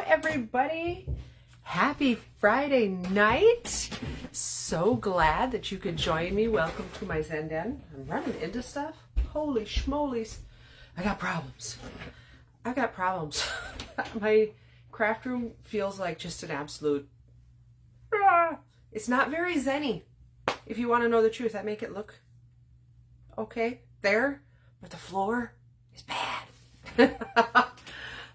everybody. Happy Friday night. So glad that you could join me. Welcome to my Zen Den. I'm running into stuff. Holy schmolies. I got problems. My craft room feels like just an absolute... It's not very zen-y. If you want to know the truth, I make it look okay there, but the floor is bad.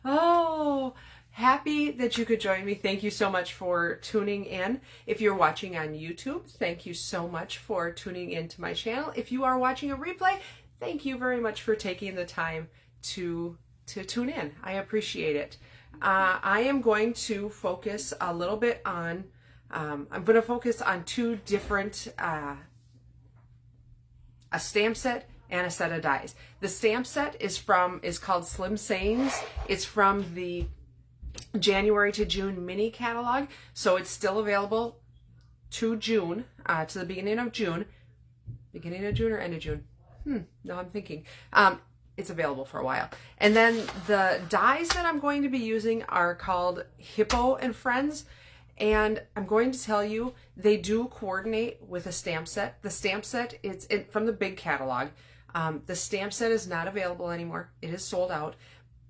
Oh, happy that you could join me. Thank you so much for tuning in. If you're watching on YouTube, thank you so much for tuning into my channel. If you are watching a replay, thank you very much for taking the time to tune in. I appreciate it. I am going to focus a little bit on, I'm going to focus on two different, a stamp set and a set of dies. The stamp set is called Slim Sayings. It's from the January to June mini catalog. So it's still available to June, to the beginning of June. Beginning of June or end of June? No, I'm thinking. It's available for a while. And then the dies that I'm going to be using are called Hippo and Friends. And I'm going to tell you, they do coordinate with a stamp set. The stamp set, it's from the big catalog. The stamp set is not available anymore. It is sold out.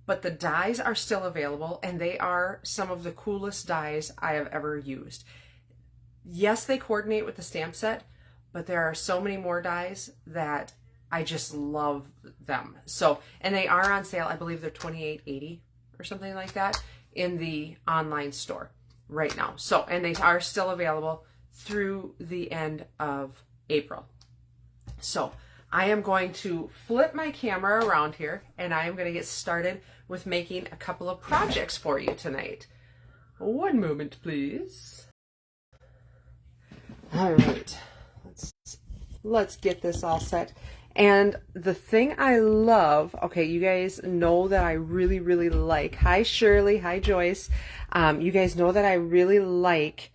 But the dies are still available, and they are some of the coolest dies I have ever used. Yes, they coordinate with the stamp set, but there are so many more dies that I just love them. So, and they are on sale. I believe they're $28.80 or something like that in the online store right now. So, and they are still available through the end of April. So I am going to flip my camera around here, and I am going to get started with making a couple of projects for you tonight. One moment, please. All right, let's get this all set. And the thing I love, okay, you guys know that I really, really like, hi Shirley, hi Joyce, you guys know that I really like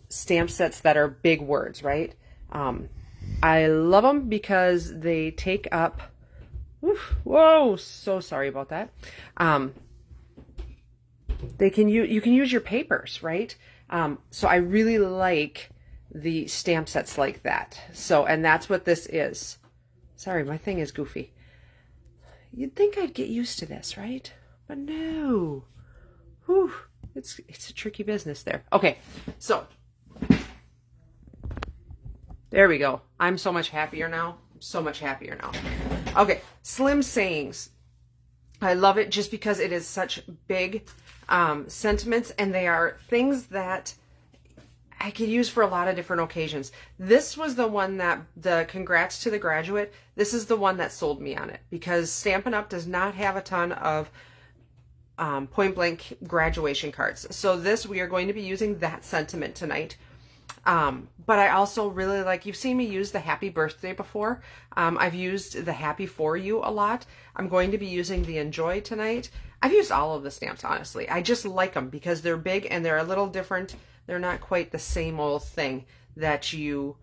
stamp sets that are big words, right? I love them because they take up, whoa, so sorry about that. You can use your papers, right? So I really like the stamp sets like that. So, and that's what this is. Sorry, my thing is goofy. You'd think I'd get used to this, right? But no. Whew, it's a tricky business there. Okay, so there we go. I'm so much happier now. So much happier now. Okay, Slim Sayings. I love it just because it is such big sentiments, and they are things that I could use for a lot of different occasions. This was the one that, the Congrats to the Graduate, this is the one that sold me on it, because Stampin' Up! Does not have a ton of point blank graduation cards. So this, we are going to be using that sentiment tonight. But I also really like, you've seen me use the Happy Birthday before. I've used the Happy For You a lot. I'm going to be using the Enjoy tonight. I've used all of the stamps, honestly. I just like them because they're big and they're a little different. They're not quite the same old thing that you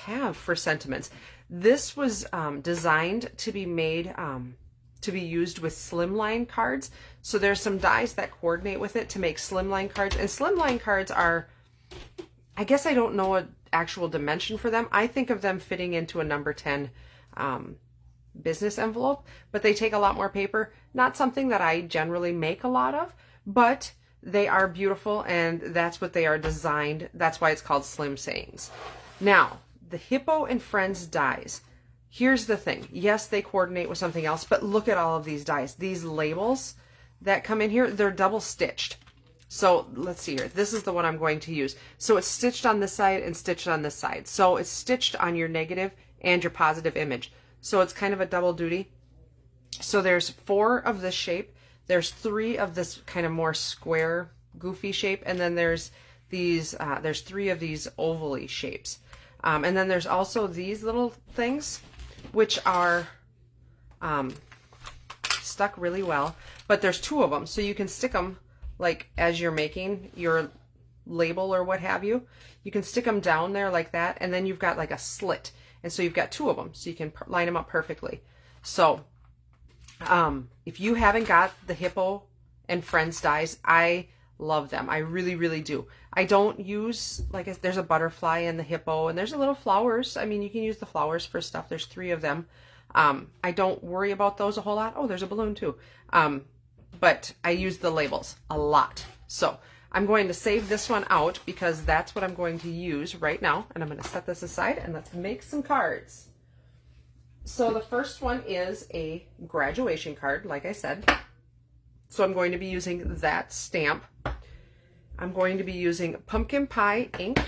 have for sentiments. This was designed to be made to be used with slimline cards. So there's some dies that coordinate with it to make slimline cards. And slimline cards are, I guess I don't know an actual dimension for them. I think of them fitting into a number 10 business envelope, but they take a lot more paper. Not something that I generally make a lot of, but they are beautiful, and that's what they are designed. That's why it's called Slim Sayings. Now, the Hippo and Friends dies. Here's the thing. Yes, they coordinate with something else, but look at all of these dies. These labels that come in here, they're double stitched. So let's see here. This is the one I'm going to use. So it's stitched on this side and stitched on this side. So it's stitched on your negative and your positive image. So it's kind of a double duty. So there's 4 of this shape. There's 3 of this kind of more square, goofy shape. And then there's these, there's 3 of these ovally shapes. And then there's also these little things, which are stuck really well. But there's 2 of them. So you can stick them like as you're making your label or what have you. You can stick them down there like that. And then you've got like a slit. And so you've got 2 of them. So you can line them up perfectly. So if you haven't got the Hippo and Friends dies. I love them. I really, really do. I don't use, like, there's a butterfly and the hippo, and there's a little flowers. I mean, you can use the flowers for stuff. There's 3 of them. I don't worry about those a whole lot. Oh, there's a balloon too. But I use the labels a lot. So I'm going to save this one out because that's what I'm going to use right now. And I'm going to set this aside and let's make some cards. So the first one is a graduation card, like I said. So I'm going to be using that stamp. I'm going to be using pumpkin pie ink.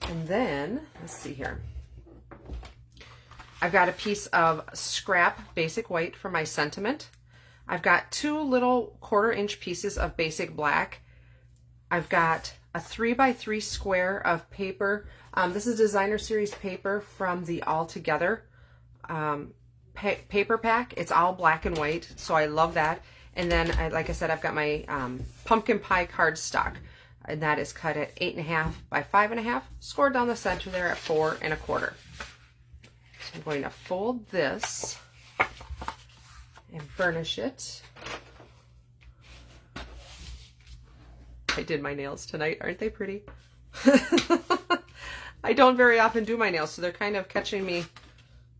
And then, let's see here. I've got a piece of scrap basic white for my sentiment. I've got 2 little 1/4 inch pieces of basic black. I've got a 3x3 square of paper. This is designer series paper from the All Together paper pack. It's all black and white, so I love that. And then, like I said, I've got my pumpkin pie cardstock, and that is cut at 8.5 by 5.5, scored down the center there at 4 1/4. So I'm going to fold this and burnish it. I did my nails tonight. Aren't they pretty? I don't very often do my nails, so they're kind of catching me.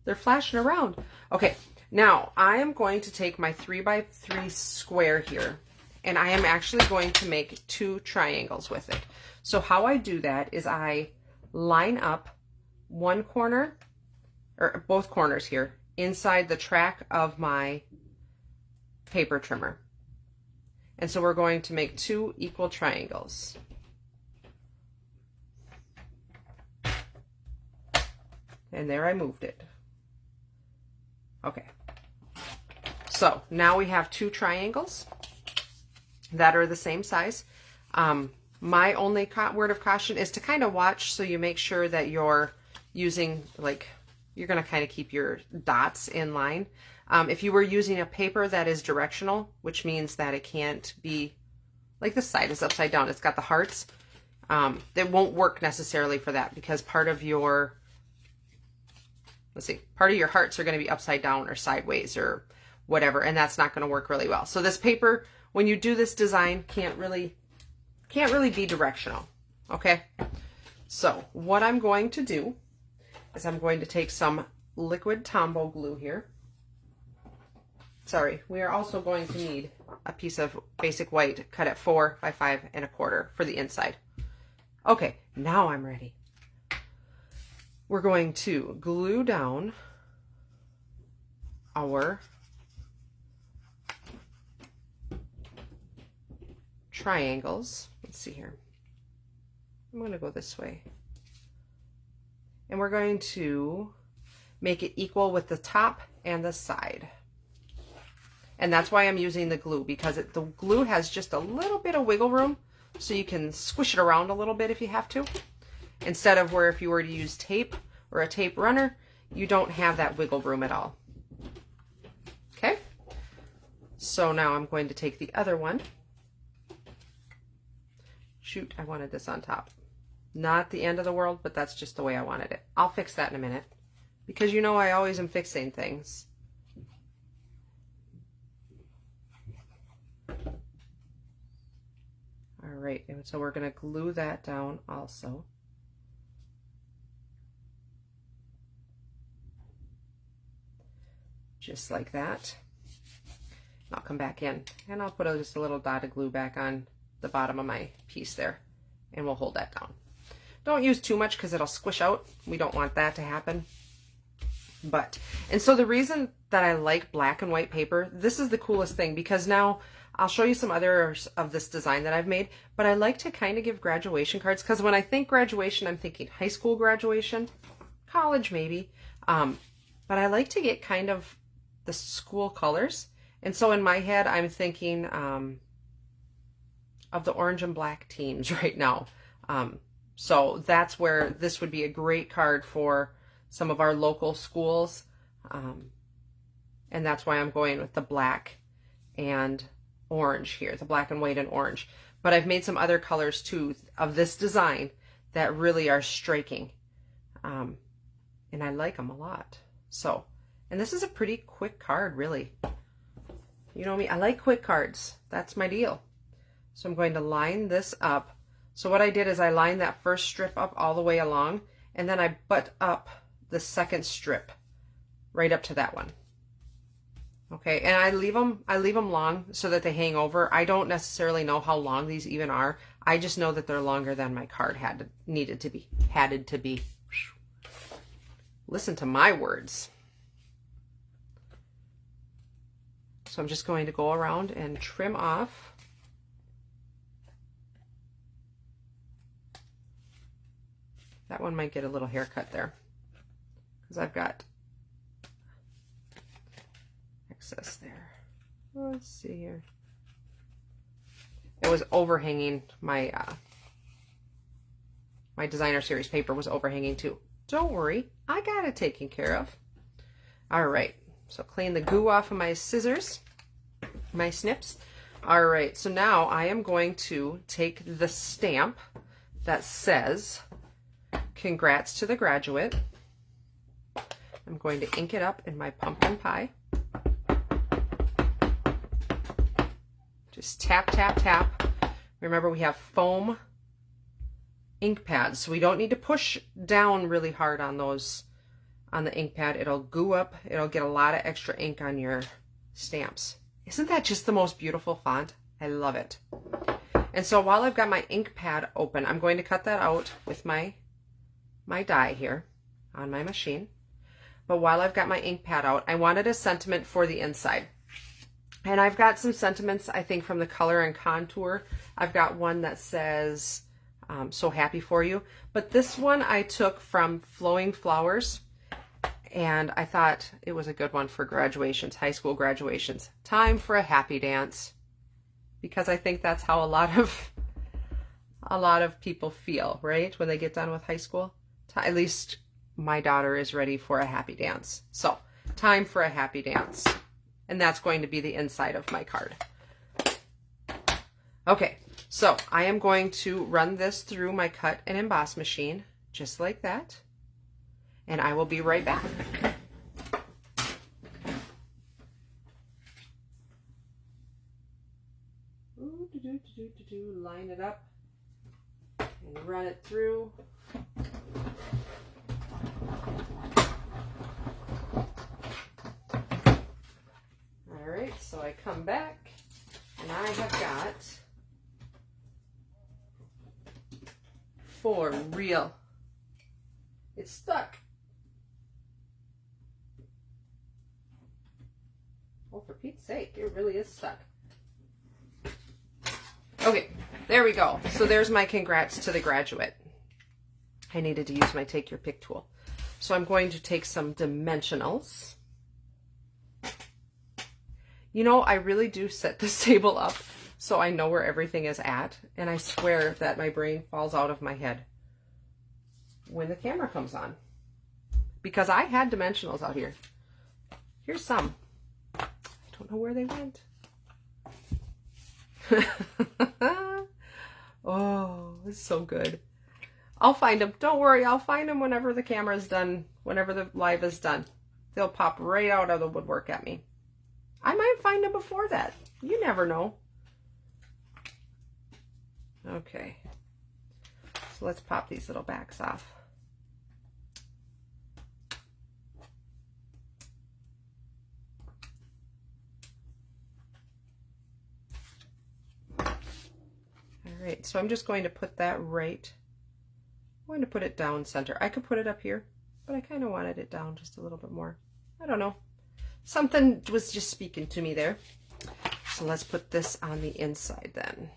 They're flashing around. Okay, now I am going to take my 3x3 square here, and I am actually going to make 2 triangles with it. So how I do that is I line up one corner, or both corners here, inside the track of my paper trimmer. And so we're going to make 2 equal triangles. And there I moved it. Okay. So now we have 2 triangles that are the same size. My only word of caution is to kind of watch so you make sure that you're using, like, you're going to kind of keep your dots in line. If you were using a paper that is directional, which means that it can't be, like this side is upside down, it's got the hearts, it won't work necessarily for that because part of your, let's see, part of your hearts are going to be upside down or sideways or whatever, and that's not going to work really well. So this paper, when you do this design, can't really be directional, okay? So what I'm going to do is I'm going to take some liquid Tombow glue here. Sorry, we are also going to need a piece of basic white cut at 4 by 5 1/4 for the inside. Okay, now I'm ready. We're going to glue down our triangles. Let's see here. I'm going to go this way. And we're going to make it equal with the top and the side. And that's why I'm using the glue, because the glue has just a little bit of wiggle room, so you can squish it around a little bit if you have to. Instead of where if you were to use tape or a tape runner, you don't have that wiggle room at all. Okay? So now I'm going to take the other one. Shoot, I wanted this on top. Not the end of the world, but that's just the way I wanted it. I'll fix that in a minute, because you know I always am fixing things. All right, and so we're going to glue that down also. Just like that. I'll come back in and I'll put just a little dot of glue back on the bottom of my piece there, and we'll hold that down. Don't use too much because it'll squish out. We don't want that to happen. And so the reason that I like black and white paper, this is the coolest thing, because now I'll show you some others of this design that I've made, but I like to kind of give graduation cards, because when I think graduation, I'm thinking high school graduation, college maybe, but I like to get kind of the school colors. And so in my head, I'm thinking of the orange and black teams right now. So that's where this would be a great card for some of our local schools. And that's why I'm going with the black and orange here, the black and white and orange. But I've made some other colors too of this design that really are striking. And I like them a lot. So, and this is a pretty quick card, really. You know me, I like quick cards. That's my deal. So I'm going to line this up. So what I did is I lined that first strip up all the way along, and then I butt up the second strip right up to that one. Okay, and I leave them long so that they hang over. I don't necessarily know how long these even are. I just know that they're longer than my card needed to be. Listen to my words. So I'm just going to go around and trim off. That one might get a little haircut there because I've got excess there. Let's see here. It was overhanging my my designer series paper was overhanging too. Don't worry, I got it taken care of. All right, so clean the goo off of my scissors, my snips. All right, so now I am going to take the stamp that says "Congrats to the graduate." I'm going to ink it up in my pumpkin pie. Just tap, tap, tap. Remember, we have foam ink pads, so we don't need to push down really hard on those, on the ink pad. It'll goo up. It'll get a lot of extra ink on your stamps. Isn't that just the most beautiful font? I love it. And so while I've got my ink pad open, I'm going to cut that out with my die here on my machine. But while I've got my ink pad out, I wanted a sentiment for the inside. And I've got some sentiments, I think, from the Color and Contour. I've got one that says, "So happy for you." But this one I took from Flowing Flowers. And I thought it was a good one for graduations, high school graduations. Time for a happy dance. Because I think that's how a lot of people feel, right? When they get done with high school. At least my daughter is ready for a happy dance. So, time for a happy dance. And that's going to be the inside of my card. Okay, so I am going to run this through my cut and emboss machine, just like that. And I will be right back. Line it up and run it through. Alright, so I come back and I have got 4 real. It's stuck. Oh, for Pete's sake, it really is stuck. Okay, there we go. So there's my congrats to the graduate. I needed to use my take your pick tool. So I'm going to take some dimensionals. You know, I really do set this table up so I know where everything is at, and I swear that my brain falls out of my head when the camera comes on. Because I had dimensionals out here. Here's some. I don't know where they went. Oh, it's so good. I'll find them. Don't worry, I'll find them whenever the camera's done, whenever the live is done. They'll pop right out of the woodwork at me. I might find them before that. You never know. Okay. So let's pop these little backs off. All right, so I'm just going to put that right. I'm going to put it down center. I could put it up here, but I kind of wanted it down just a little bit more. I don't know. Something was just speaking to me there. So let's put this on the inside then.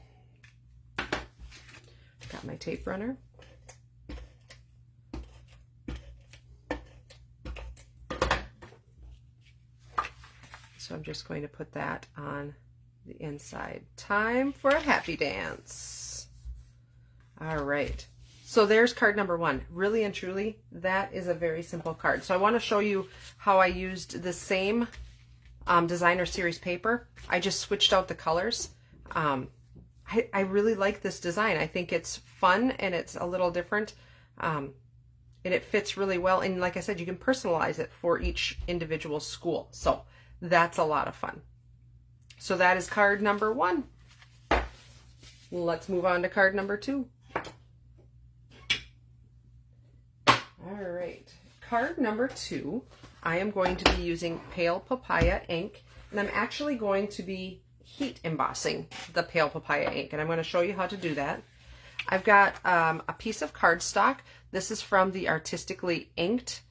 Got my tape runner. So I'm just going to put that on the inside. Time for a happy dance. All right. So there's card number 1. Really and truly, that is a very simple card. So I want to show you how I used the same designer series paper. I just switched out the colors. I really like this design. I think it's fun and it's a little different. And it fits really well. And like I said, you can personalize it for each individual school. So that's a lot of fun. So that is card number 1. Let's move on to card number 2. All right, card number 2, I am going to be using Pale Papaya ink, and I'm actually going to be heat embossing the Pale Papaya ink, and I'm going to show you how to do that. I've got a piece of cardstock. This is from the Artistically Inked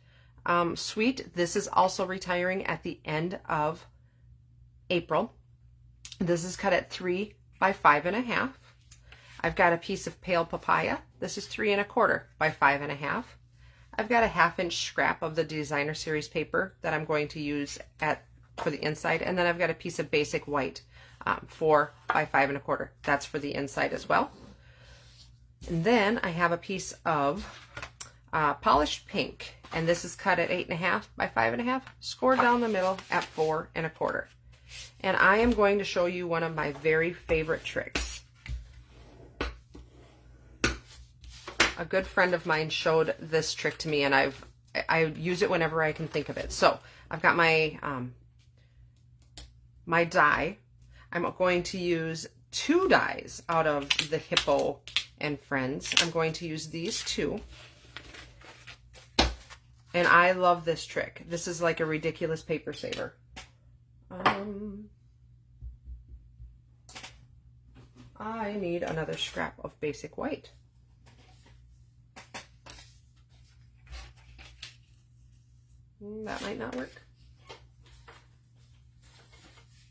suite. This is also retiring at the end of April. This is cut at 3 by 5.5. I've got a piece of Pale Papaya. This is 3 1/4 by 5.5. I've got a 1/2 inch scrap of the Designer Series paper that I'm going to use for the inside, and then I've got a piece of basic white, 4 by 5 1/4. That's for the inside as well. And then I have a piece of polished pink, and this is cut at 8 1/2 by 5 1/2, scored down the middle at 4 1/4. And I am going to show you one of my very favorite tricks. A good friend of mine showed this trick to me, and I use it whenever I can think of it. So I've got my my die. I'm going to use 2 dies out of the Hippo and Friends. I'm going to use these 2. And I love this trick. This is like a ridiculous paper saver. I need another scrap of basic white. That might not work.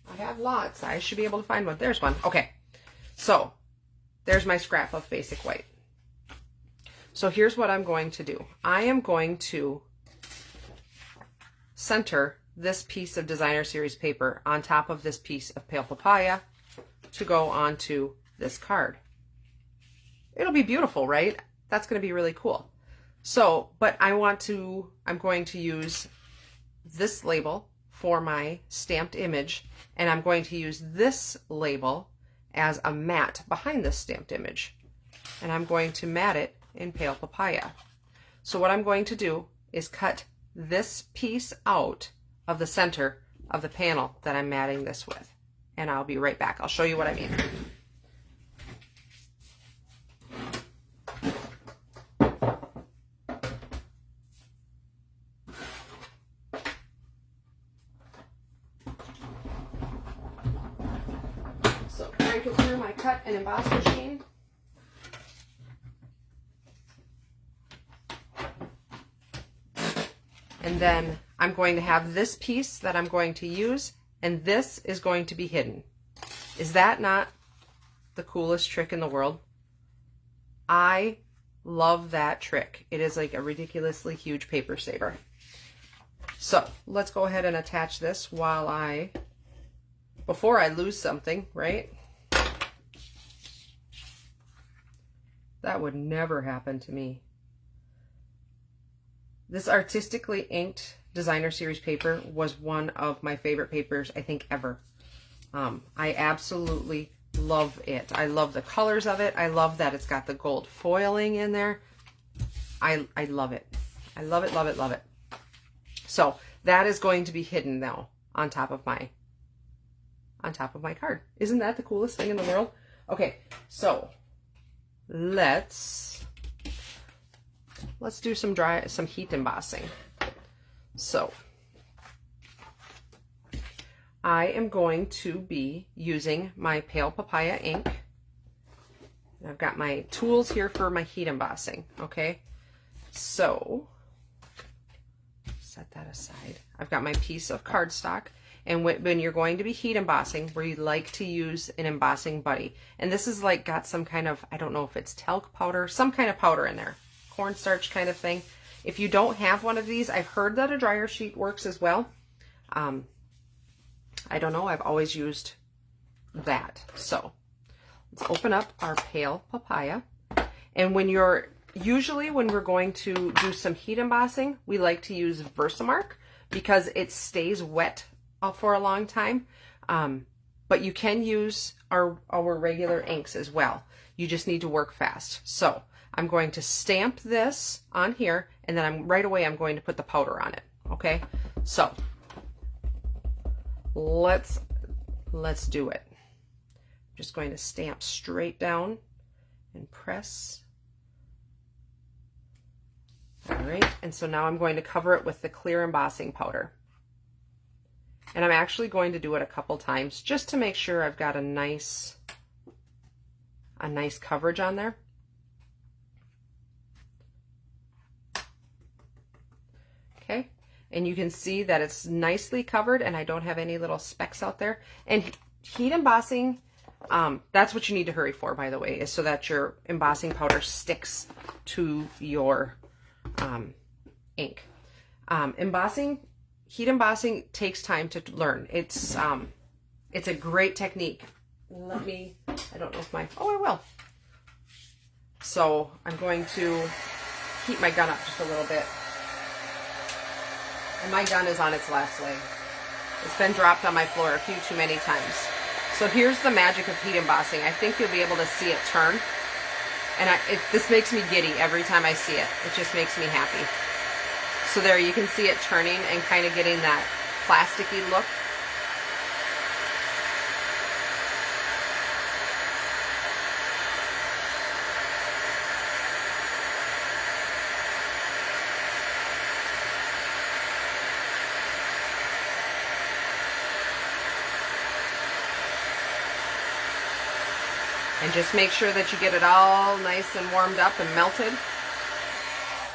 I have lots. I should be able to find one. There's one. Okay. So there's my scrap of basic white. So here's what I'm going to do. I am going to center this piece of Designer Series paper on top of this piece of Pale Papaya to go onto this card. It'll be beautiful, right? That's going to be really cool. So, but I'm going to use this label for my stamped image, and I'm going to use this label as a mat behind this stamped image. And I'm going to mat it in Pale Papaya. So what I'm going to do is cut this piece out of the center of the panel that I'm matting this with. And I'll be right back. I'll show you what I mean. So crank it through my cut and emboss machine. And then I'm going to have this piece that I'm going to use, and this is going to be hidden. Is that not the coolest trick in the world? I love that trick. It is like a ridiculously huge paper saver. So let's go ahead and attach this before I lose something, right? That would never happen to me. This Artistically Inked Designer Series paper was one of my favorite papers, I think, ever. I absolutely love it. I love the colors of it. I love that it's got the gold foiling in there. I love it. I love it, love it, love it. So that is going to be hidden now on top of my card. Isn't that the coolest thing in the world? Okay, so let's do some heat embossing. So I am going to be using my Pale Papaya ink. I've got my tools here for my heat embossing, okay? So set that aside. I've got my piece of cardstock, and when you're going to be heat embossing, we like to use an embossing buddy. And this is like got some kind of, I don't know if it's talc powder, some kind of powder in there, cornstarch kind of thing. If you don't have one of these, I've heard that a dryer sheet works as well. I don't know, I've always used that. So let's open up our Pale Papaya. And usually when we're going to do some heat embossing, we like to use Versamark because it stays wet for a long time. But you can use our regular inks as well. You just need to work fast. So I'm going to stamp this on here, and then right away I'm going to put the powder on it. Okay, so let's let's do it. I'm just going to stamp straight down and press. All right, and so now I'm going to cover it with the clear embossing powder. And I'm actually going to do it a couple times just to make sure I've got a nice coverage on there. Okay, and you can see that it's nicely covered and I don't have any little specks out there. And heat embossing, that's what you need to hurry for, by the way, is so that your embossing powder sticks to your ink. Heat embossing takes time to learn. It's a great technique. I don't know if I will. So I'm going to heat my gun up just a little bit. And my gun is on its last leg. It's been dropped on my floor a few too many times. So here's the magic of heat embossing. I think you'll be able to see it turn. And this makes me giddy every time I see it. It just makes me happy. So there, you can see it turning and kind of getting that plasticky look. And just make sure that you get it all nice and warmed up and melted.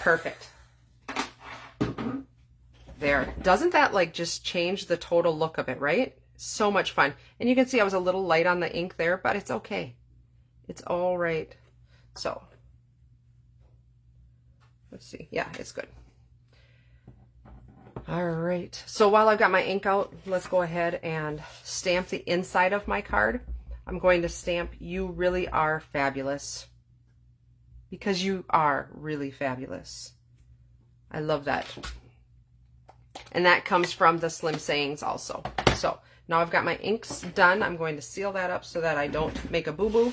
Perfect. There. Doesn't that like just change the total look of it, right? So much fun. And you can see I was a little light on the ink there, but it's okay. It's all right. So, let's see. Yeah, it's good. All right. So while I've got my ink out, let's go ahead and stamp the inside of my card. I'm going to stamp "You really are fabulous," because you are really fabulous. I love that. And that comes from the Slim Sayings also. So now I've got my inks done. I'm going to seal that up so that I don't make a boo-boo.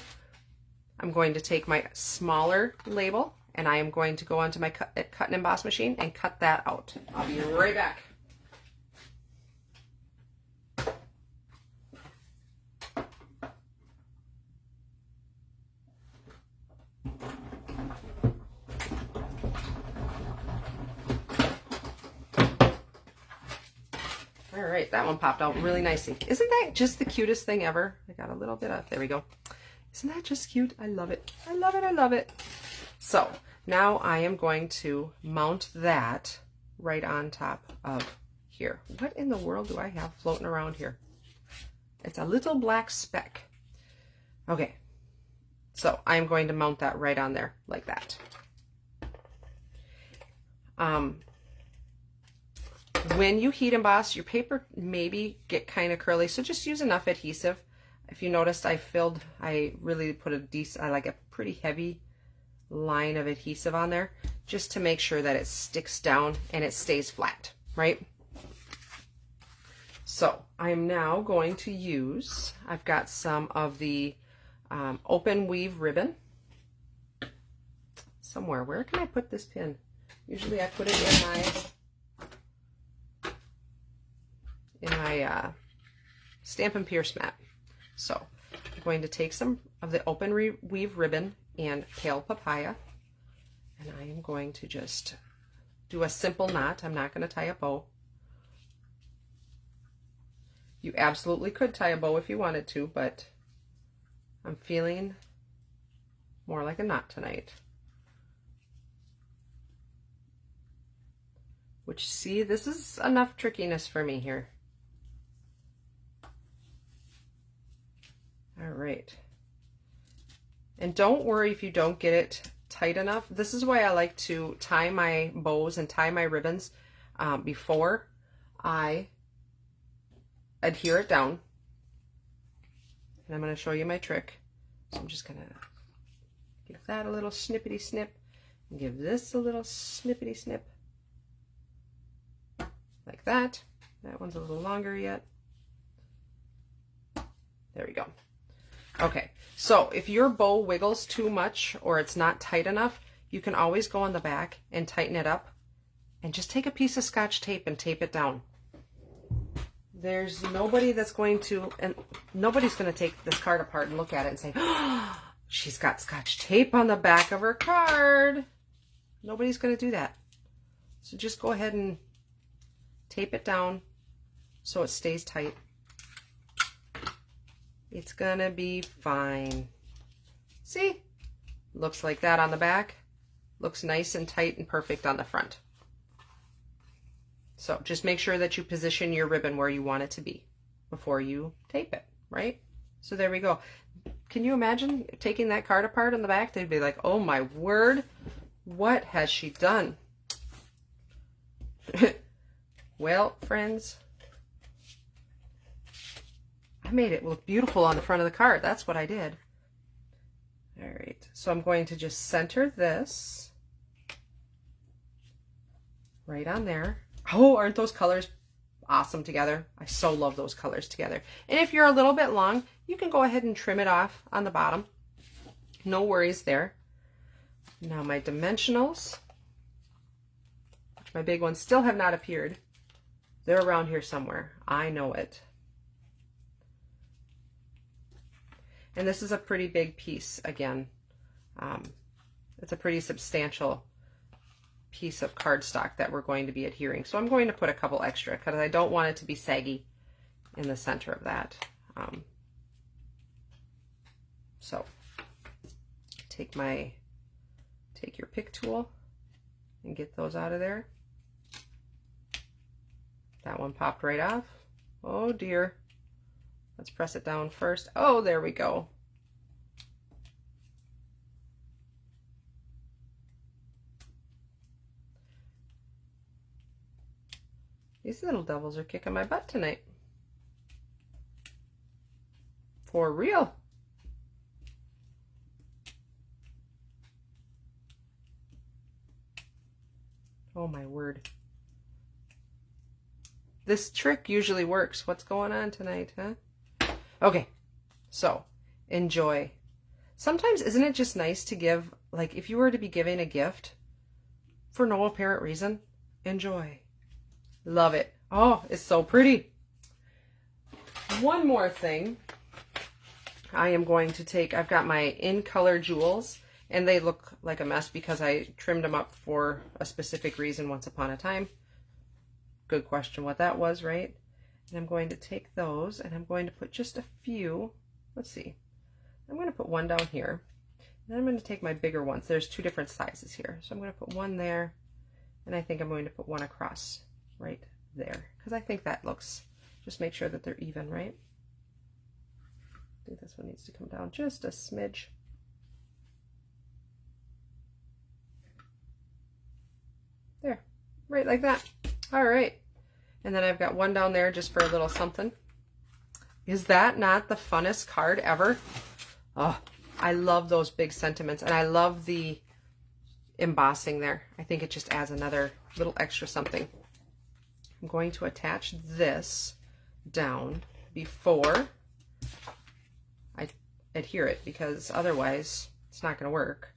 I'm going to take my smaller label and I am going to go onto my cut and emboss machine and cut that out. I'll be right back. All right, that one popped out really nicely. Isn't that just the cutest thing ever? I got a little bit of, there we go. Isn't that just cute? I love it. I love it. I love it. So now I am going to mount that right on top of here. What in the world do I have floating around here? It's a little black speck. Okay, so I'm going to mount that right on there like that. When you heat emboss, your paper maybe get kind of curly, so just use enough adhesive. If you noticed, I really put like a pretty heavy line of adhesive on there just to make sure that it sticks down and it stays flat, right? So I'm now going to use, I've got some of the open weave ribbon somewhere. Where can I put this pin? Usually I put it in my Stampin' Pierce mat. So I'm going to take some of the open weave ribbon and Pale Papaya, and I am going to just do a simple knot. I'm not going to tie a bow. You absolutely could tie a bow if you wanted to, but I'm feeling more like a knot tonight. Which, see, this is enough trickiness for me here. All right. And don't worry if you don't get it tight enough. This is why I like to tie my bows and tie my ribbons before I adhere it down. And I'm going to show you my trick. So I'm just going to give that a little snippety snip and give this a little snippety snip. Like that. That one's a little longer yet. There we go. Okay, so if your bow wiggles too much or it's not tight enough, you can always go on the back and tighten it up and just take a piece of Scotch tape and tape it down. there's nobody that's going to, and nobody's going to take this card apart and look at it and say, oh, she's got Scotch tape on the back of her card. Nobody's going to do that. So just go ahead and tape it down so it stays tight. It's going to be fine. See? Looks like that on the back. Looks nice and tight and perfect on the front. So just make sure that you position your ribbon where you want it to be before you tape it, right? So there we go. Can you imagine taking that card apart on the back? They'd be like, oh my word, what has she done? Well, friends, I made it look beautiful on the front of the card. That's what I did. All right, so I'm going to just center this right on there. Oh, aren't those colors awesome together? I so love those colors together. And if you're a little bit long, you can go ahead and trim it off on the bottom. No worries there. Now my dimensionals, which my big ones still have not appeared. They're around here somewhere. I know it. And this is a pretty big piece again. It's a pretty substantial piece of cardstock that we're going to be adhering. So I'm going to put a couple extra because I don't want it to be saggy in the center of that. So take your pick tool and get those out of there. That one popped right off. Oh dear. Let's press it down first. Oh, there we go. These little devils are kicking my butt tonight. For real. Oh my word. This trick usually works. What's going on tonight, huh? Okay, so enjoy. Sometimes isn't it just nice to give, like if you were to be giving a gift for no apparent reason, enjoy. Love it. Oh, it's so pretty. One more thing. I am going to take, I've got my in color jewels and they look like a mess because I trimmed them up for a specific reason once upon a time. Good question what that was, right? And I'm going to take those and I'm going to put just a few. Let's see. I'm going to put one down here. And I'm going to take my bigger ones. There's two different sizes here. So I'm going to put one there and I think I'm going to put one across right there because I think that looks, just make sure that they're even, right? I think this one needs to come down just a smidge. There, right like that. All right. And then I've got one down there just for a little something. Is that not the funnest card ever? Oh, I love those big sentiments and I love the embossing there. I think it just adds another little extra something. I'm going to attach this down before I adhere it because otherwise it's not going to work.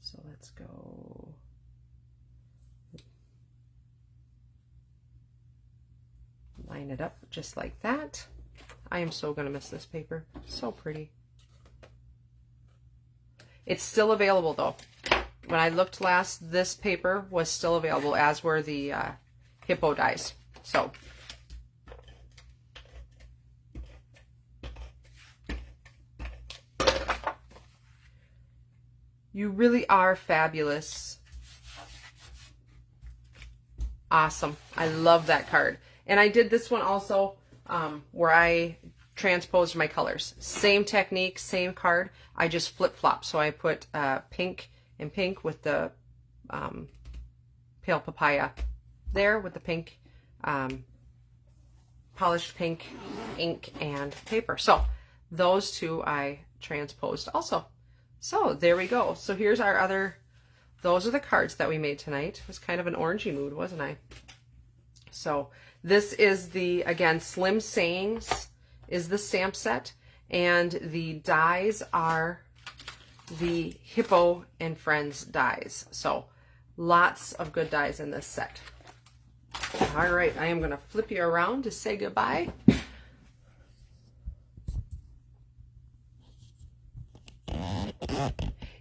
So let's go. Line it up just like that. I am so going to miss this paper. So pretty. It's still available though. When I looked last, this paper was still available, as were the hippo dies. So you really are fabulous. Awesome. I love that card. And I did this one also where I transposed my colors. Same technique, same card. I just flip-flop. So I put pink and pink with the Pale Papaya there with the pink, polished pink ink and paper. So those two I transposed also. So there we go. So here's our other, those are the cards that we made tonight. It was kind of an orangey mood, wasn't I? So this is the, again, Slim Sayings is the stamp set, and the dies are the Hippo and Friends dies. So lots of good dies in this set. All right, I am going to flip you around to say goodbye.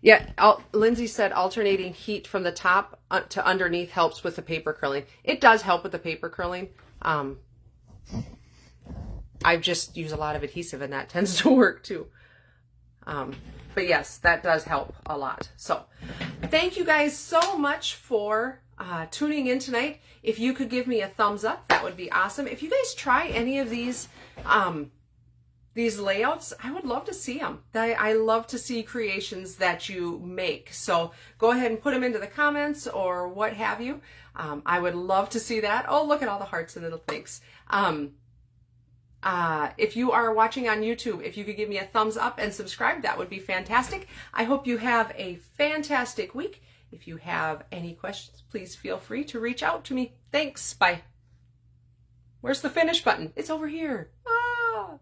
Yeah, Lindsay said alternating heat from the top to underneath helps with the paper curling. It does help with the paper curling. I just use a lot of adhesive and that tends to work too. But yes, that does help a lot. So thank you guys so much for tuning in tonight. If you could give me a thumbs up, that would be awesome. If you guys try any of these layouts, I would love to see them. I love to see creations that you make. So go ahead and put them into the comments or what have you. I would love to see that. Oh, look at all the hearts and little things. If you are watching on YouTube, if you could give me a thumbs up and subscribe, that would be fantastic. I hope you have a fantastic week. If you have any questions, please feel free to reach out to me. Thanks. Bye. Where's the finish button? It's over here. Ah.